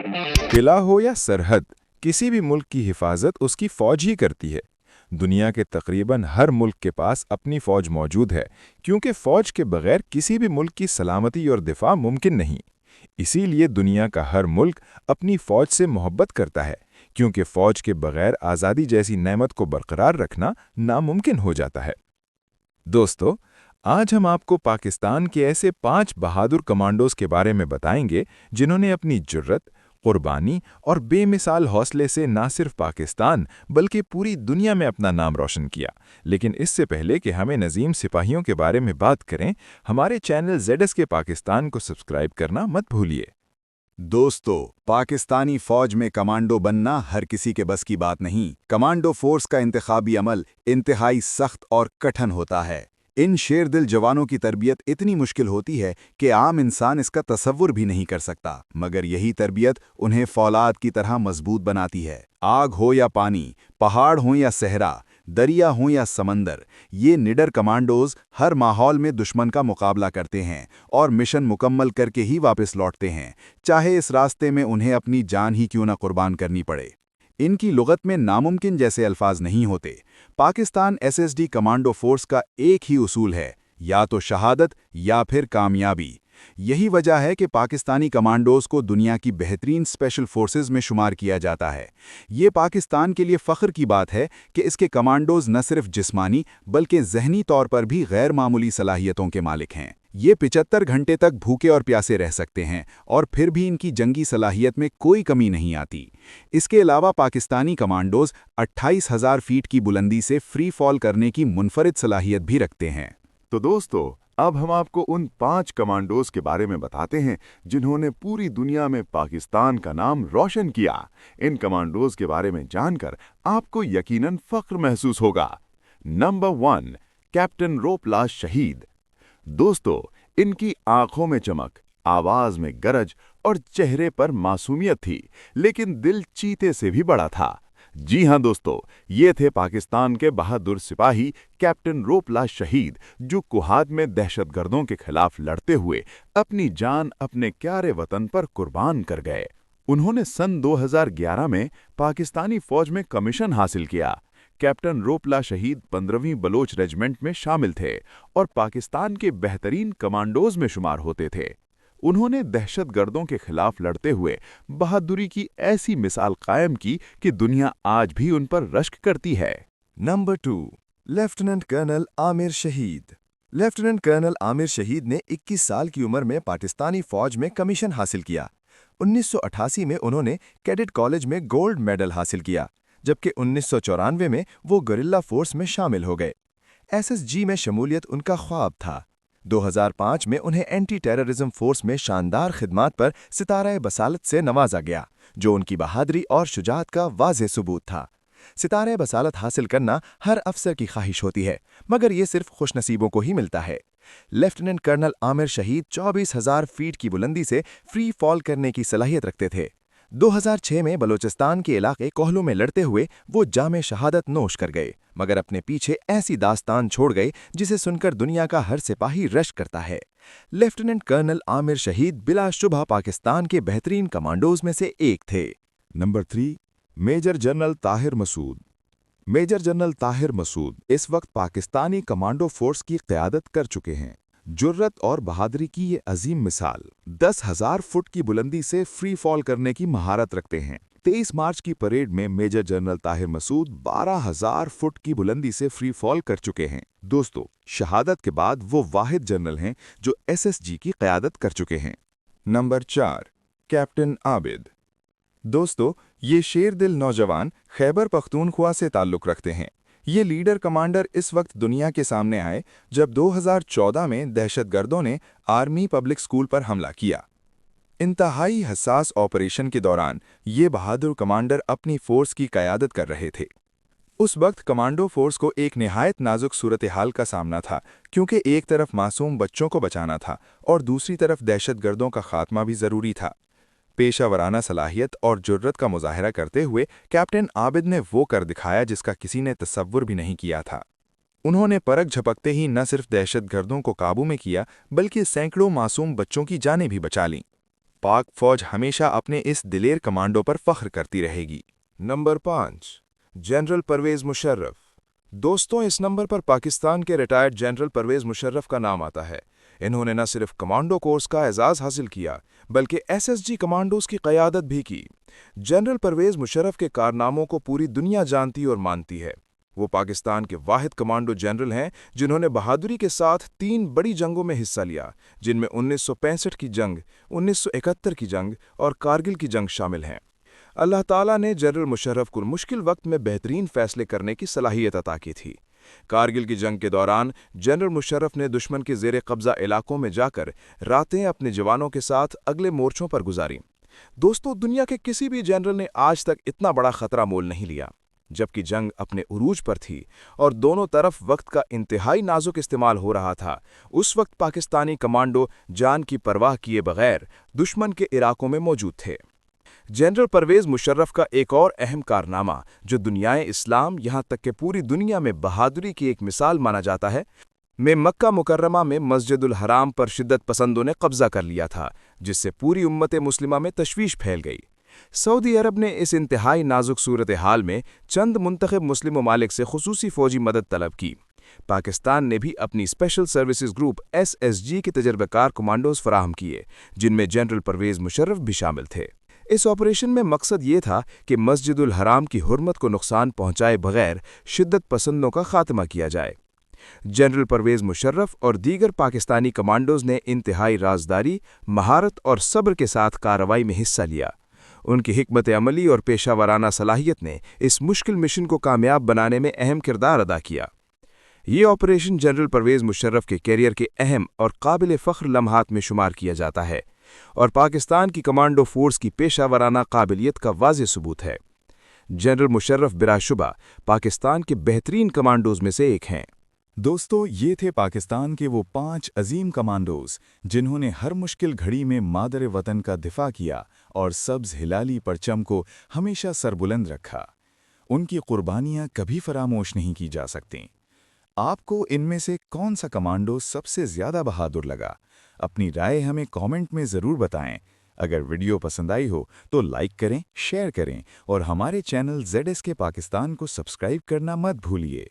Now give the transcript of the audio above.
किला हो या सरहद, किसी भी मुल्क की हिफाजत उसकी फौज ही करती है। दुनिया के तकरीबन हर मुल्क के पास अपनी फौज मौजूद है, क्योंकि फौज के बगैर किसी भी मुल्क की सलामती और दिफा मुमकिन नहीं। इसीलिए दुनिया का हर मुल्क अपनी फौज से मोहब्बत करता है, क्योंकि फौज के बगैर आज़ादी जैसी नेमत को बरकरार रखना नामुमकिन हो जाता है। दोस्तों, आज हम आपको पाकिस्तान के ऐसे 5 बहादुर कमांडोज के बारे में बताएंगे जिन्होंने अपनी जुर्रत, कुर्बानी और बेमिसाल हौसले से ना सिर्फ पाकिस्तान बल्कि पूरी दुनिया में अपना नाम रोशन किया। लेकिन इससे पहले कि हमें नज़ीम सिपाहियों के बारे में बात करें, हमारे चैनल ZSK पाकिस्तान को सब्सक्राइब करना मत भूलिए। दोस्तों, पाकिस्तानी फौज में कमांडो बनना हर किसी के बस की बात नहीं। कमांडो फोर्स का इंतखाबी अमल इंतहाई सख्त और कठिन होता है। इन शेरदिल जवानों की तरबियत इतनी मुश्किल होती है कि आम इंसान इसका तसव्वुर भी नहीं कर सकता, मगर यही तरबियत उन्हें फौलाद की तरह मजबूत बनाती है। आग हो या पानी, पहाड़ हो या सहरा, दरिया हो या समंदर, ये निडर कमांडोज हर माहौल में दुश्मन का मुकाबला करते हैं और मिशन मुकम्मल करके ही वापस लौटते हैं, चाहे इस रास्ते में उन्हें अपनी जान ही क्यों न कुर्बान करनी पड़े। इनकी लुगत में नामुमकिन जैसे अल्फाज नहीं होते। पाकिस्तान SSD कमांडो फोर्स का एक ही उसूल है, या तो शहादत या फिर कामयाबी। यही वजह है कि पाकिस्तानी कमांडोज को दुनिया की बेहतरीन स्पेशल फोर्सेज में शुमार किया जाता है। ये पाकिस्तान के लिए फ़ख्र की बात है कि इसके कमांडोज न सिर्फ जिस्मानी बल्कि ज़हनी तौर पर भी गैर मामूली सलाहियतों के मालिक हैं। ये 75 घंटे तक भूखे और प्यासे रह सकते हैं और फिर भी इनकी जंगी सलाहियत में कोई कमी नहीं आती। इसके अलावा पाकिस्तानी कमांडोज 28,000 फीट की बुलंदी से फ्री फॉल करने की मुनफरिद सलाहियत भी रखते हैं। तो दोस्तों, अब हम आपको उन 5 कमांडोज के बारे में बताते हैं जिन्होंने पूरी दुनिया में पाकिस्तान का नाम रोशन किया। इन कमांडोज के बारे में जानकर आपको यकीनन फख्र महसूस होगा। नंबर 1, कैप्टन रोपला शहीद। दोस्तों, इनकी आंखों में चमक, आवाज में गरज और चेहरे पर मासूमियत थी, लेकिन दिल चीते से भी बड़ा था। जी हां दोस्तों, ये थे पाकिस्तान के बहादुर सिपाही कैप्टन रोपला शहीद, जो कुहाद में दहशतगर्दों के खिलाफ लड़ते हुए अपनी जान अपने प्यारे वतन पर कुर्बान कर गए। उन्होंने सन 2011 में पाकिस्तानी फौज में कमीशन हासिल किया। कैप्टन रोपला शहीद 15वीं बलोच रेजिमेंट में शामिल थे और पाकिस्तान के बेहतरीन कमांडोज में शुमार होते थे। उन्होंने दहशतगर्दों के खिलाफ लड़ते हुए बहादुरी की ऐसी मिसाल कायम की कि दुनिया आज भी उन पर रश्क करती है। नंबर 2, लेफ्टिनेंट कर्नल आमिर शहीद। लेफ्टिनेंट कर्नल आमिर शहीद ने 21 साल की उम्र में पाकिस्तानी फौज में कमीशन हासिल किया। 1988 में उन्होंने कैडेट कॉलेज में गोल्ड मेडल हासिल किया, जबकि 1994 में वो गरिल्ला फोर्स में शामिल हो गए। SSG में शमूलियत उनका ख्वाब था। 2005 में उन्हें एंटी टेररिज्म फोर्स में शानदार खिदमात पर सितारा बसालत से नवाजा गया, जो उनकी बहादुरी और शुजाअत का वाज़ेह सबूत था। सितारा बसालत हासिल करना हर अफसर की ख्वाहिश होती है, मगर ये सिर्फ खुशनसीबों को ही मिलता है। लेफ्टिनेंट कर्नल आमिर शहीद 24,000 फीट की बुलंदी से फ्री फॉल करने की सलाहियत रखते थे। 2006 में बलूचिस्तान के इलाके कोहलू में लड़ते हुए वो जामे शहादत नोश कर गए, मगर अपने पीछे ऐसी दास्तान छोड़ गए जिसे सुनकर दुनिया का हर सिपाही रश्क करता है। लेफ्टिनेंट कर्नल आमिर शहीद बिलाशुबह पाकिस्तान के बेहतरीन कमांडोज में से एक थे। Number 3, major general Tahir Masood. Major general Tahir Masood इस वक्त पाकिस्तानी कमांडो फोर्स की क़यादत कर चुके हैं। जुर्रत और बहादुरी की ये अजीम मिसाल 10,000 फुट की बुलंदी से फ्री फॉल करने की महारत रखते हैं। 23 मार्च की परेड में major general Tahir Masood 12,000 foot की बुलंदी से फ्री फॉल कर चुके हैं। दोस्तों, शहादत के बाद वो वाहिद जनरल हैं जो SSG की क़यादत कर चुके हैं। Number 4, captain Abid. दोस्तों, ये शेरदिल नौजवान खैबर पख्तूनख्वा से ताल्लुक़ रखते हैं। ये लीडर कमांडर इस वक्त दुनिया के सामने आए जब 2014 में दहशतगर्दों ने आर्मी पब्लिक स्कूल पर हमला किया। इंतहाई हसास ऑपरेशन के दौरान ये बहादुर कमांडर अपनी फोर्स की क़यादत कर रहे थे। उस वक्त कमांडो फोर्स को एक निहायत नाजुक सूरत हाल का सामना था, क्योंकि एक तरफ मासूम बच्चों को बचाना था और दूसरी तरफ दहशतगर्दों का खात्मा भी ज़रूरी था। पेशा वराना सलाहियत और जुर्रत का मुजाहरा करते हुए कैप्टन आबिद ने वो कर दिखाया जिसका किसी ने तसव्वुर भी नहीं किया था। उन्होंने परख झपकते ही न सिर्फ दहशतगर्दों को काबू में किया, बल्कि सैकड़ों मासूम बच्चों की जानें भी बचा लीं। पाक फौज हमेशा अपने इस दिलेर कमांडो पर फख्र करती रहेगी। Number 5, general Pervez Musharraf. दोस्तों, इस नंबर पर पाकिस्तान के रिटायर्ड जनरल परवेज़ मुशर्रफ का नाम आता है। इन्होंने न सिर्फ कमांडो कोर्स का एजाज़ हासिल किया, बल्कि एसएसजी कमांडोज की क़यादत भी की। जनरल परवेज़ मुशर्रफ के कारनामों को पूरी दुनिया जानती और मानती है। वो पाकिस्तान के वाहिद कमांडो जनरल हैं जिन्होंने बहादुरी के साथ 3 बड़ी जंगों में हिस्सा लिया, जिनमें 1965 की जंग, 1971 की जंग और कारगिल की जंग शामिल हैं। अल्लाह ताला ने जनरल मुशर्रफ को मुश्किल वक्त में बेहतरीन फैसले करने की सलाहियत अता की थी। कारगिल की जंग के दौरान जनरल मुशर्रफ ने दुश्मन के ज़ेरे कब्ज़ा इलाकों में जाकर रातें अपने जवानों के साथ अगले मोर्चों पर गुजारी। दोस्तों, दुनिया के किसी भी जनरल ने आज तक इतना बड़ा खतरा मोल नहीं लिया। जबकि जंग अपने उरूज पर थी और दोनों तरफ वक्त का इंतहाई नाजुक इस्तेमाल हो रहा था, उस वक्त पाकिस्तानी कमांडो जान की परवाह किए बगैर दुश्मन के इलाकों में मौजूद थे। जनरल परवेज़ मुशर्रफ का एक और अहम कारनामा, जो दुनियाए इस्लाम यहाँ तक कि पूरी दुनिया में बहादुरी की एक मिसाल माना जाता है, में मक्का मुकर्रमा में मस्जिदुल हराम पर शिद्दत पसंदों ने कब्जा कर लिया था, जिससे पूरी उम्मत मुस्लिमा में तशवीश फैल गई। सऊदी अरब ने इस इंतहाई नाजुक सूरत हाल में चंद मुंतखब मुस्लिम ममालिक से खुसूसी फौजी मदद तलब की। पाकिस्तान ने भी अपनी स्पेशल सर्विसेज ग्रुप SSG के तजर्बेकार कमांडोज फराहम किए, जिनमें जनरल परवेज़ मुशर्रफ भी शामिल थे। इस ऑपरेशन में मकसद ये था कि मस्जिदुल हराम की हुर्मत को नुकसान पहुंचाए बगैर शिद्दत पसंदों का खात्मा किया जाए। जनरल परवेज़ मुशर्रफ और दीगर पाकिस्तानी कमांडोज ने इंतहाई राजदारी, महारत और सब्र के साथ कार्रवाई में हिस्सा लिया। उनकी हिकमत अमली और पेशा वराना सलाहियत ने इस मुश्किल मिशन को कामयाब बनाने में अहम किरदार अदा किया। ये ऑपरेशन जनरल परवेज़ मुशर्रफ के कैरियर के अहम और काबिल फ़ख्र लम्हात में शुमार किया जाता है और पाकिस्तान की कमांडो फोर्स की पेशा वराना काबिलियत का वाज़ेह सबूत है। जनरल मुशर्रफ बिलाशुबा पाकिस्तान के बेहतरीन कमांडोज में से एक हैं। दोस्तों, ये थे पाकिस्तान के वो 5 अजीम कमांडोज जिन्होंने हर मुश्किल घड़ी में मादर वतन का दिफा किया और सब्ज़ हिलाली परचम को हमेशा सरबुलंद रखा। उनकी कुर्बानियाँ कभी फरामोश नहीं की जा सकतीं। आपको इनमें से कौन सा कमांडो सबसे ज़्यादा बहादुर लगा? अपनी राय हमें कमेंट में ज़रूर बताएं। अगर वीडियो पसंद आई हो तो लाइक करें, शेयर करें और हमारे चैनल ZSK पाकिस्तान को सब्सक्राइब करना मत भूलिए।